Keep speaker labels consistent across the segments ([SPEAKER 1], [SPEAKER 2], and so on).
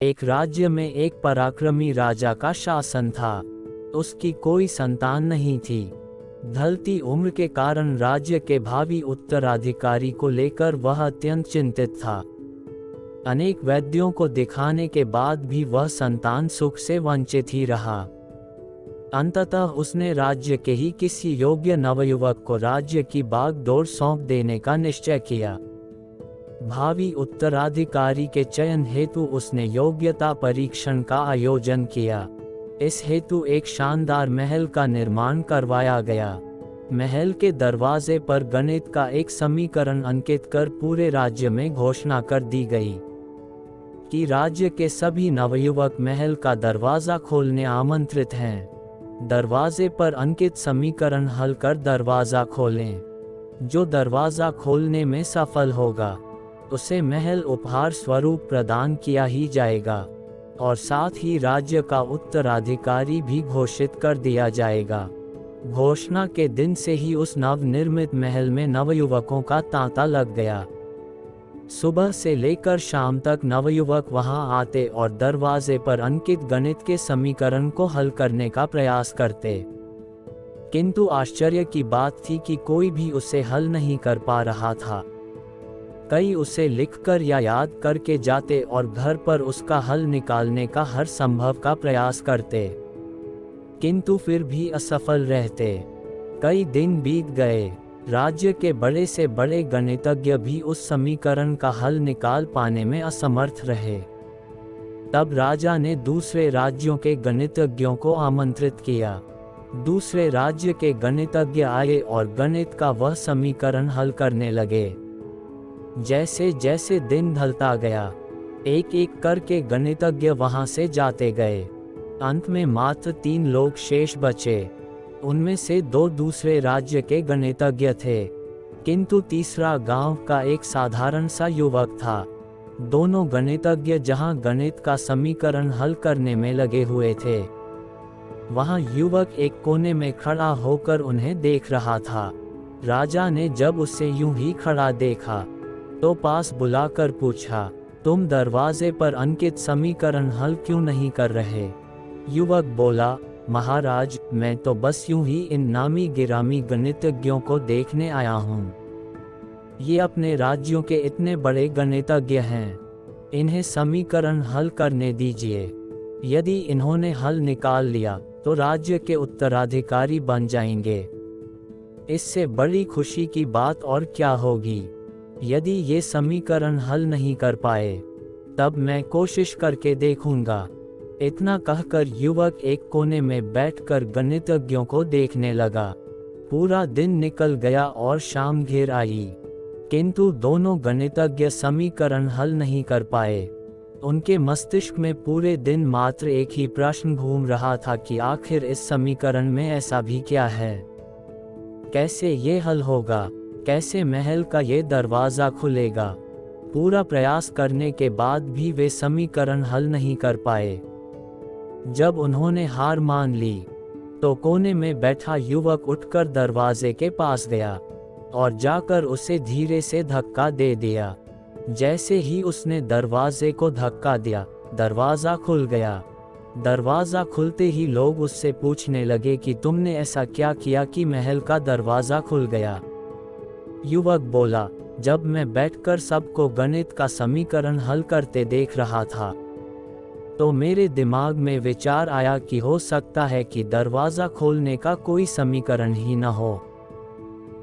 [SPEAKER 1] एक राज्य में एक पराक्रमी राजा का शासन था। उसकी कोई संतान नहीं थी। ढलती उम्र के कारण राज्य के भावी उत्तराधिकारी को लेकर वह अत्यंत चिंतित था। अनेक वैद्यों को दिखाने के बाद भी वह संतान सुख से वंचित ही रहा। अंततः उसने राज्य के ही किसी योग्य नवयुवक को राज्य की बागडोर सौंप देने का निश्चय किया। भावी उत्तराधिकारी के चयन हेतु उसने योग्यता परीक्षण का आयोजन किया। इस हेतु एक शानदार महल का निर्माण करवाया गया। महल के दरवाजे पर गणित का एक समीकरण अंकित कर पूरे राज्य में घोषणा कर दी गई कि राज्य के सभी नवयुवक महल का दरवाजा खोलने आमंत्रित हैं। दरवाजे पर अंकित समीकरण हल कर दरवाजा खोलें। जो दरवाजा खोलने में सफल होगा उसे महल उपहार स्वरूप प्रदान किया ही जाएगा और साथ ही राज्य का उत्तराधिकारी भी घोषित कर दिया जाएगा। घोषणा के दिन से ही उस नवनिर्मित महल में नवयुवकों का तांता लग गया। सुबह से लेकर शाम तक नवयुवक वहां आते और दरवाजे पर अंकित गणित के समीकरण को हल करने का प्रयास करते, किंतु आश्चर्य की बात थी कि कोई भी उसे हल नहीं कर पा रहा था। कई उसे लिखकर या याद करके जाते और घर पर उसका हल निकालने का हर संभव का प्रयास करते, किंतु फिर भी असफल रहते। कई दिन बीत गए। राज्य के बड़े से बड़े गणितज्ञ भी उस समीकरण का हल निकाल पाने में असमर्थ रहे। तब राजा ने दूसरे राज्यों के गणितज्ञों को आमंत्रित किया। दूसरे राज्य के गणितज्ञ आए और गणित का वह समीकरण हल करने लगे। जैसे जैसे दिन ढलता गया, एक एक करके गणितज्ञ वहां से जाते गए। अंत में मात्र 3 लोग शेष बचे। उनमें से 2 दूसरे राज्य के गणितज्ञ थे, किंतु तीसरा गांव का एक साधारण सा युवक था। दोनों गणितज्ञ जहां गणित का समीकरण हल करने में लगे हुए थे, वहां युवक एक कोने में खड़ा होकर उन्हें देख रहा था। राजा ने जब उसे यूं ही खड़ा देखा तो पास बुलाकर पूछा, तुम दरवाजे पर अंकित समीकरण हल क्यों नहीं कर रहे? युवक बोला, महाराज, मैं तो बस यूं ही इन नामी गिरामी गणितज्ञों को देखने आया हूं। ये अपने राज्यों के इतने बड़े गणितज्ञ हैं, इन्हें समीकरण हल करने दीजिए। यदि इन्होंने हल निकाल लिया तो राज्य के उत्तराधिकारी बन जाएंगे। इससे बड़ी खुशी की बात और क्या होगी। यदि ये समीकरण हल नहीं कर पाए तब मैं कोशिश करके देखूंगा। इतना कहकर युवक एक कोने में बैठकर गणितज्ञों को देखने लगा। पूरा दिन निकल गया और शाम घिर आई, किंतु दोनों गणितज्ञ समीकरण हल नहीं कर पाए। उनके मस्तिष्क में पूरे दिन मात्र एक ही प्रश्न घूम रहा था कि आखिर इस समीकरण में ऐसा भी क्या है? कैसे ये हल होगा? कैसे महल का ये दरवाजा खुलेगा? पूरा प्रयास करने के बाद भी वे समीकरण हल नहीं कर पाए। जब उन्होंने हार मान ली तो कोने में बैठा युवक उठकर दरवाजे के पास गया और जाकर उसे धीरे से धक्का दे दिया। जैसे ही उसने दरवाजे को धक्का दिया, दरवाजा खुल गया। दरवाजा खुलते ही लोग उससे पूछने लगे कि तुमने ऐसा क्या किया कि महल का दरवाजा खुल गया? युवक बोला, जब मैं बैठकर सबको गणित का समीकरण हल करते देख रहा था तो मेरे दिमाग में विचार आया कि हो सकता है कि दरवाजा खोलने का कोई समीकरण ही न हो।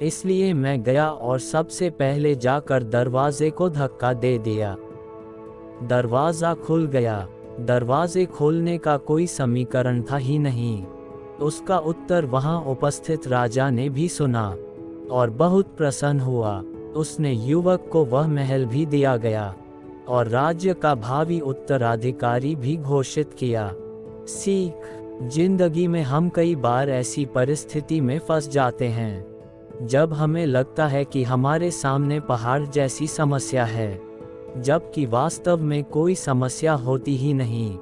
[SPEAKER 1] इसलिए मैं गया और सबसे पहले जाकर दरवाजे को धक्का दे दिया। दरवाजा खुल गया। दरवाजे खोलने का कोई समीकरण था ही नहीं। उसका उत्तर वहां उपस्थित राजा ने भी सुना और बहुत प्रसन्न हुआ। उसने युवक को वह महल भी दिया गया और राज्य का भावी उत्तराधिकारी भी घोषित किया। सीख: जिंदगी में हम कई बार ऐसी परिस्थिति में फंस जाते हैं जब हमें लगता है कि हमारे सामने पहाड़ जैसी समस्या है, जबकि वास्तव में कोई समस्या होती ही नहीं,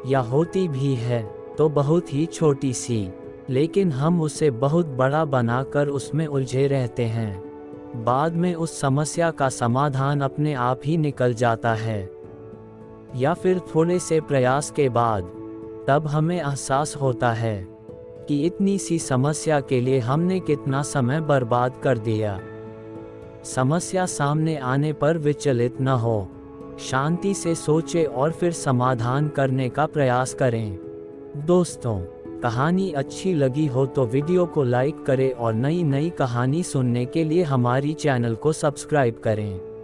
[SPEAKER 1] या होती भी है तो बहुत ही छोटी सी, लेकिन हम उसे बहुत बड़ा बनाकर उसमें उलझे रहते हैं। बाद में उस समस्या का समाधान अपने आप ही निकल जाता है। या फिर थोड़े से प्रयास के बाद, तब हमें एहसास होता है कि इतनी सी समस्या के लिए हमने कितना समय बर्बाद कर दिया। समस्या सामने आने पर विचलित न हो, शांति से सोचें और फिर समाधान करने का प्रयास करें। दोस्तों, कहानी अच्छी लगी हो तो वीडियो को लाइक करें और नई नई कहानी सुनने के लिए हमारी चैनल को सब्सक्राइब करें।